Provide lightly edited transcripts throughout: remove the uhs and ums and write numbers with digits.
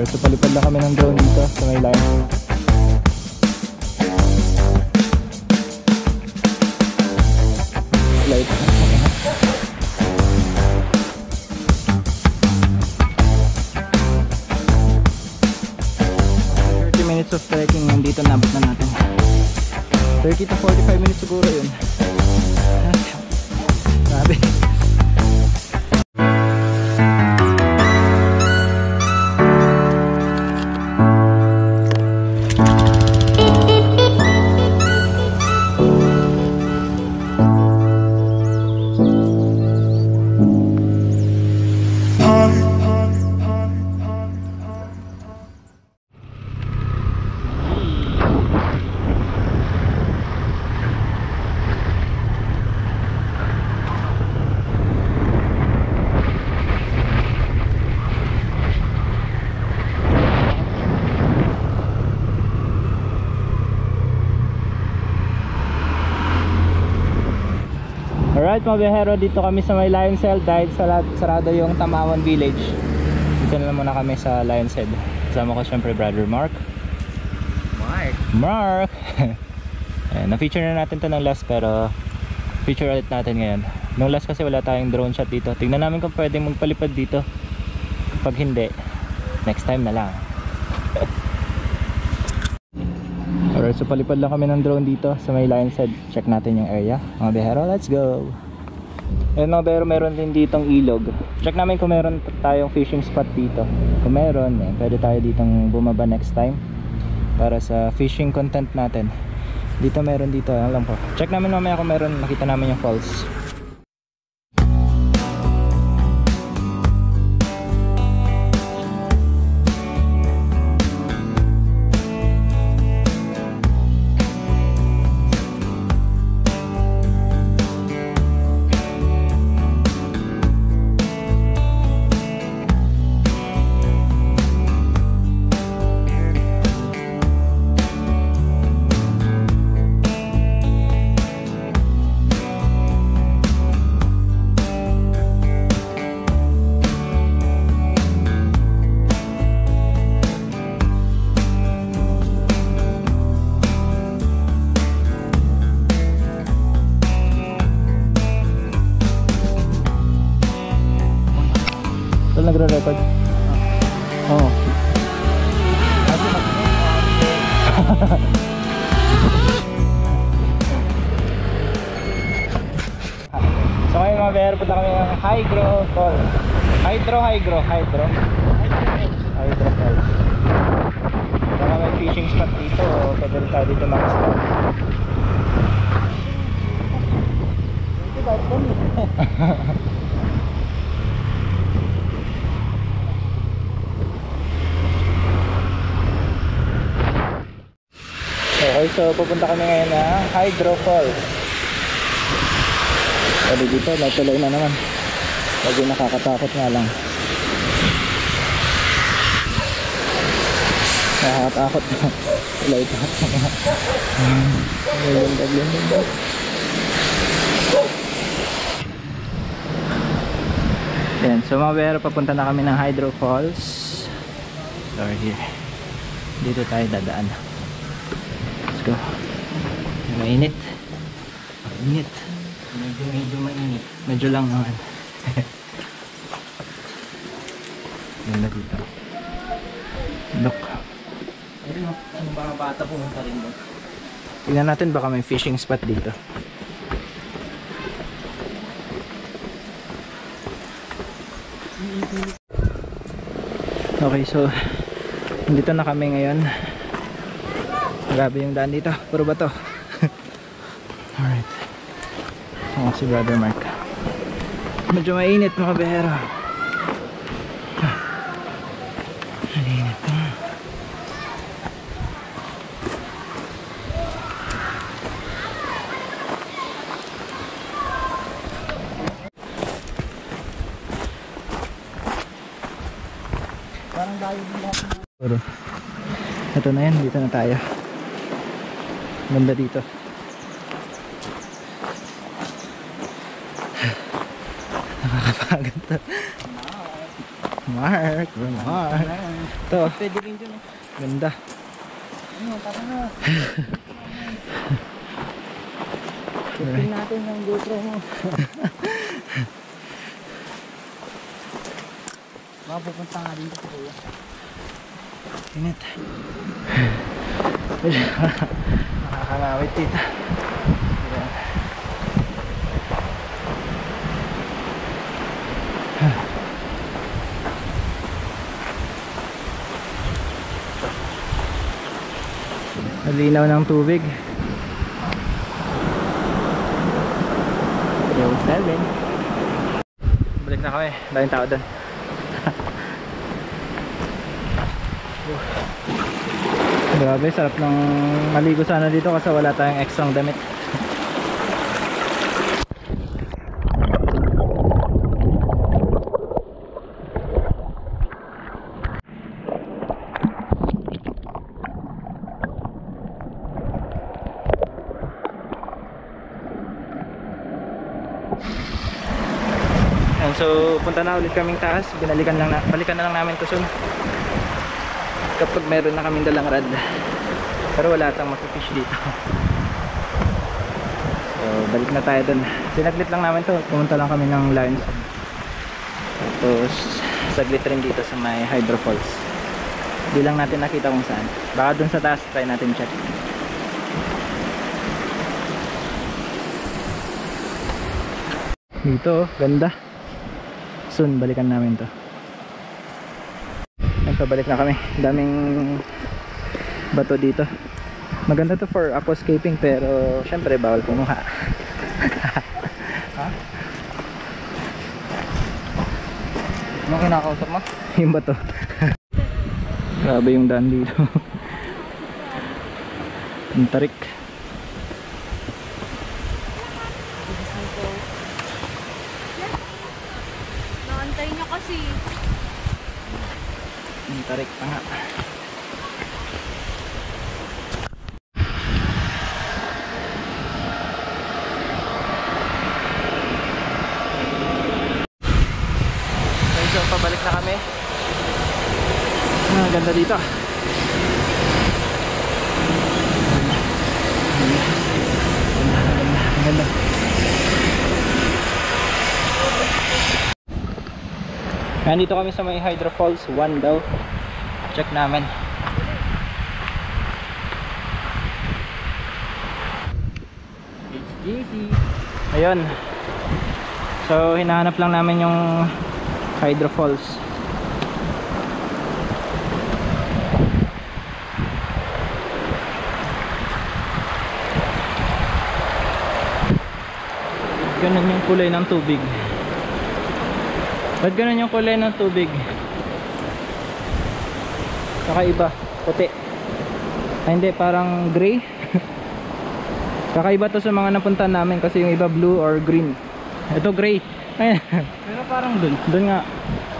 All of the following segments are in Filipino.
So palipad lang kami ng drone dito sa may line. Light. 30 minutes of trekking, nandito nabot na natin. 30 to 45 minutes siguro yun. Grabe. Alright mga biyahero, dito kami sa may Lion's Head dahil sarado yung Tamawan Village. Dito na muna kami sa Lion's Head. Kasama ko syempre brother Mark. Na-feature na natin to ng last, pero feature ulit natin ngayon. Nung last kasi wala tayong drone shot dito. Tignan namin kung pwedeng magpalipad dito. Pag hindi, next time na lang. Alright, so palipad lang kami ng drone dito sa may Lion's Head. Check natin yung area. Mga biyahero, let's go! Ayun mga biyahero, meron din ditong ilog. Check namin kung meron tayong fishing spot dito. Kung meron, pwede tayo ditong bumaba next time para sa fishing content natin. Dito meron dito, alam ko. Check namin mamaya kung meron, makita namin yung falls. Nagre-record? Oo. So ngayon mga biyahero, punta kami ng Hydro Falls. Hydro Falls. Baka may fishing spot dito o pwede rin tayo dito makastop. Okay, so pupunta kami ngayon na Hydro Falls. Pwede dito, natuloy na naman. Lagi nakakatakot nga lang. Nakakatakot na. Tuloy ito. Lundag. Yan, so mga biyahero, papunta na kami ng Hydro Falls. So here, dito tayo dadaan. Let's go. Mainit. Medyo mainit. Medyo lang naman. Ganda dito. Look. Ayun o. Yung mga bata pumunta rin doon. Tignan natin baka may fishing spot dito. Okay, so dito na kami ngayon. Grabe yung daan dito, puro bato. Alright. So si brother Mark. Medyo mainit mga biyahero. Mainit. Parang dayo din natin. Ito na yan, dito na tayo. Ganda dito. Nakakapagod to. Mark. Ito. Pwede rin dun eh. Ganda. Ano, tara na. Tingnan natin ang GoPro mo. Mapupunta nga din dito kuya. Init. Nakakangawit dito. Ayan. Malinaw ng tubig. Yung 7. Balik na kami. Daming tao doon. Grabe, sarap ng maligo sana dito kasi wala tayong extrang damit. And so punta na ulit kaming taas, balikan na lang namin to soon kapag meron na kaming dalang rad, pero wala tayong makifish dito. So balik na tayo dun. Sinaglit lang namin to, pumunta lang kami ng Lions, tapos saglit rin dito sa may Hydro Falls. Hindi lang natin nakita kung saan, baka dun sa taas try natin check. Dito, ganda. Soon balikan namin to. Ayun, pabalik na kami. Daming bato dito. Maganda to for aquascaping, pero syempre bawal kumuha. Ha? Ano kinakausap mo? Yung bato. Grabe yung daan dito. Ang tarik. Naantay niya kasi. Ang tarik pa nga. So pabalik na kami. Ganda dito. Ganda. Nandito kami sa may Hydro Falls 1 daw. Check namin. HGC. Ayun. So hinahanap lang namin yung Hydro Falls. Ganun yung kulay ng tubig. Ba't ganun yung kulay ng tubig? Kakaiba, puti. Ay hindi, parang gray. Kakaiba to sa mga napuntahan namin kasi yung iba blue or green. Ito gray. Ayan. Pero parang dun. Doon nga.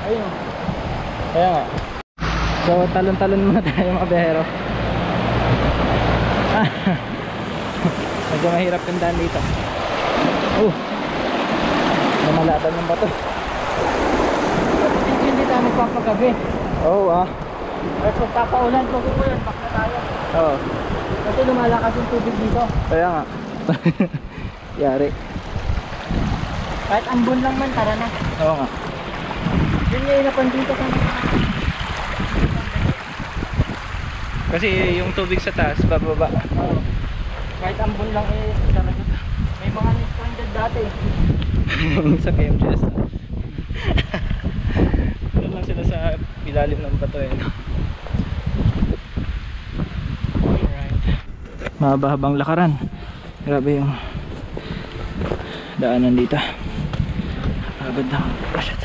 Ayun. Kaya nga. So talon-talon muna tayo mga behero. Medyo mahirap yung daan dito. Namalaban yung bato. Hindi tayo magpapagabi. Oo Pero kung papaulan, pupulan, back na tayo. Oo. Kasi lumalakas yung tubig dito. Kaya nga. Yari. Kahit ambon lang man, tara na. Oo nga. Yun yung inapan dito sa Kasi yung tubig sa taas, bababa. kahit ambon lang eh, tara na. May mga stranded dati. Sa KMGS. Doon lang sila sa ilalim ng bato eh. Alright. Mahaba-habang lakaran. Grabe yung daanan dito. Agad na. Oh shit.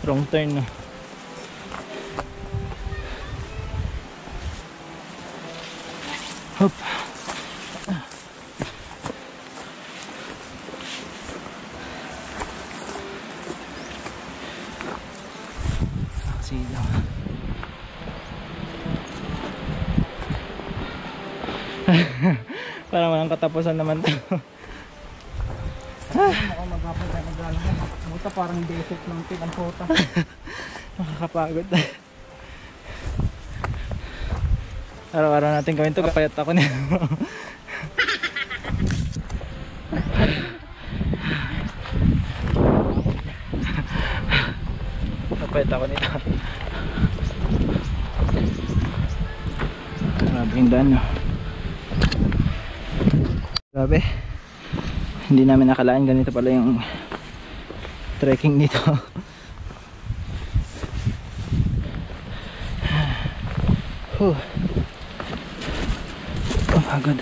Wrong turn no. Hop. silaw. Parang walang katapusan naman to. Ako maghapon tayo maglalakad. Buta parang desert ng ang kota. Nakakapagod. Araw-araw natin gawin to, kapayat ako niya. Kapayat ako nito. Grabe yung daan, no? Grabe. Hindi namin nakalaan ganito pala yung trekking dito. Oh my god.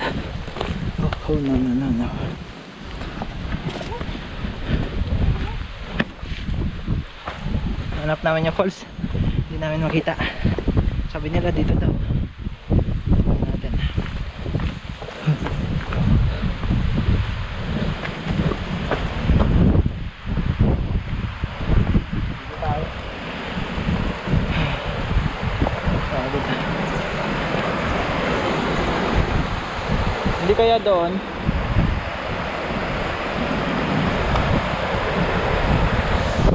Oh no. Hanap namin yung falls. Hindi namin makita. Sabi nila dito daw. Natin. Hindi kaya doon?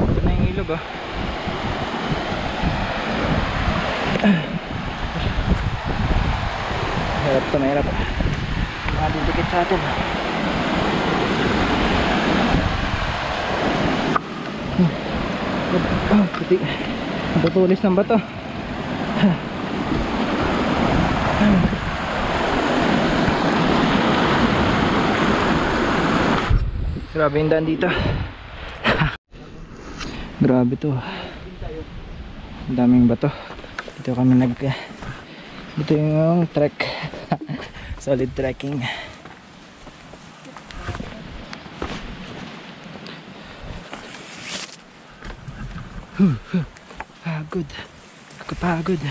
Ito na yung ilog, oh. Mahirap to, mahirap. Madidikit sa atin. Puti. Natutulis ng bato. Grabe yung daan dito. Grabe to. Ang daming bato. Dito kami dito yung trek. Solid trekking. Pagod. Kapagod.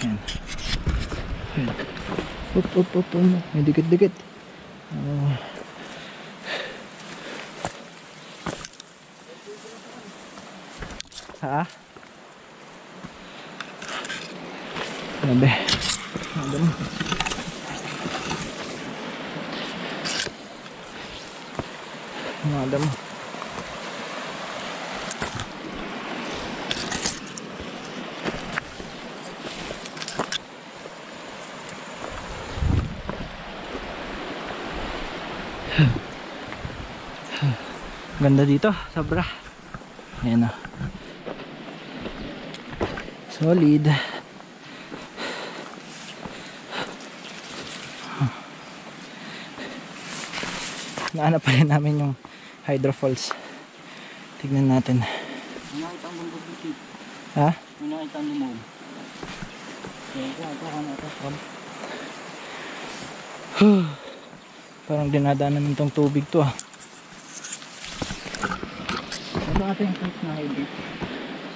Yan. Up. May dikit-dikit. Ha? Grabe. Madam. Madam. Ganda dito, sobra. Ayan o. Solid. Nahanap pa rin namin yung Hydro Falls. Tignan natin. May nakita ang bundok dito. Ha? May nakita ang limon. Parang dinadaanan nitong tubig to, ah. Ito natin yung fruits na hybrid.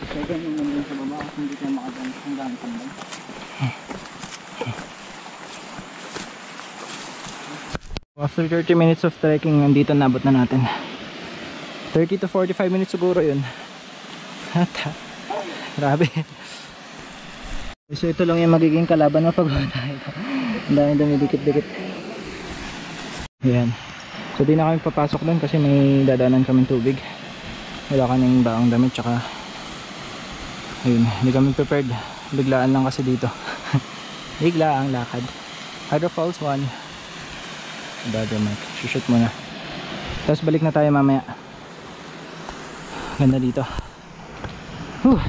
Kaya ganyan nandun sa baba kasi hindi tayo makadaan hanggang tambay. After 30 minutes of trekking, nandito nabot na natin. 30 to 45 minutes siguro yun. Grabe. So ito lang yung magiging kalaban mo pag tayo. Ang dami dumidikit-dikit. Ayan. So di na kami papasok doon kasi may dadaanan kaming tubig. Wala kaming baong damit, tsaka ayun, hindi kami prepared. Biglaan lang kasi dito. Bigla ang lakad. Hydro Falls 1. Brother Mike, shoot muna. Tapos balik na tayo mamaya. Ganda dito.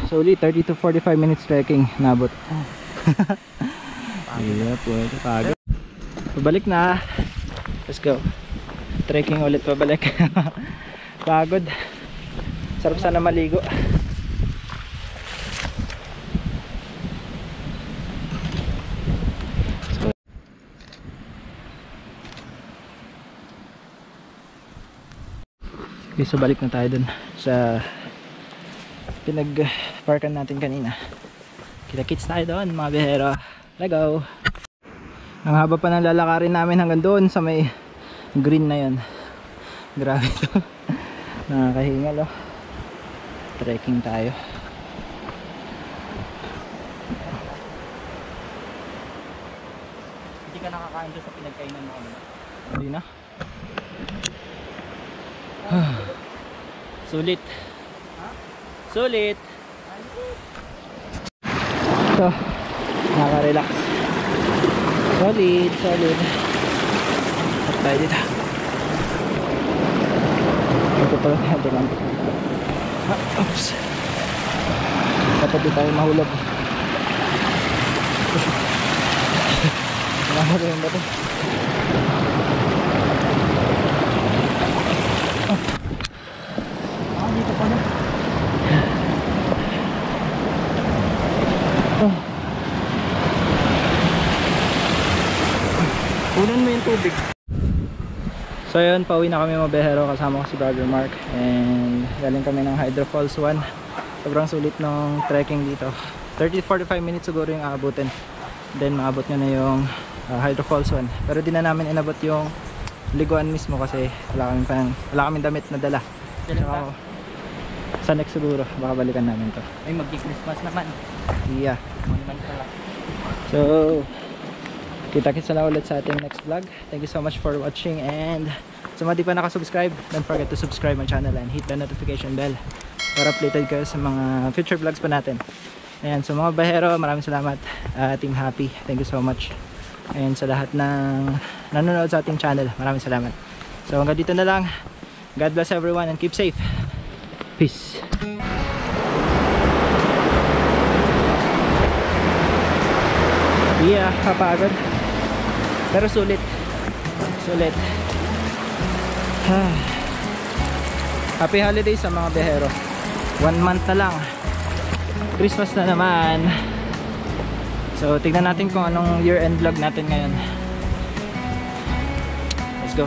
So ulit 30 to 45 minutes trekking nabot. Yeah, pwede pagod. Pabalik na. Let's go. Trekking ulit pabalik. Pagod. Sarap sana maligo. Okay, so balik na tayo dun sa pinag-parkan natin kanina. Kita-kits tayo doon mga bihero. Let's go. Ang haba pa ng lalakarin namin hanggang doon sa may green na yun. Grabe to. Nakakahingal, oh. Trekking tayo. kakain doon sa pinagkainan mo kami. Hindi na. Sulit. Sulit. Ito. Nakaka-relax. Solid, solid. At tayo dito. Ito pala natin lang. Oops. Dapat di tayo mahulog. Mahulog yung bato. Dito pa na. Kunan mo yung tubig. So yun, pauwi na kami mga behero kasama ko si Brother Mark. And galing kami ng Hydro Falls 1. Sobrang sulit ng trekking dito. 30-45 minutes siguro yung aabutin. Then maabot nyo na yung Hydro Falls 1. Pero di na namin inabot yung liguan mismo kasi wala kaming damit na dala. So, sa next siguro, baka balikan namin to. Ay, magki-Christmas naman. Yeah. Naman pala. So, kita-kits na ulit sa ating next vlog. Thank you so much for watching, and sa mga di pa nakasubscribe, don't forget to subscribe my channel and hit the notification bell para updated kayo sa mga future vlogs pa natin. Ayan, so mga bahero, maraming salamat. Team Happy, thank you so much. And sa lahat ng nanonood sa ating channel, maraming salamat. So hanggang dito na lang. God bless everyone and keep safe. Peace. Yeah, kapagod. Pero sulit. Sulit. Happy holidays sa mga behero. 1 month na lang. Christmas na naman. So, tignan natin kung anong year-end vlog natin ngayon. Let's go.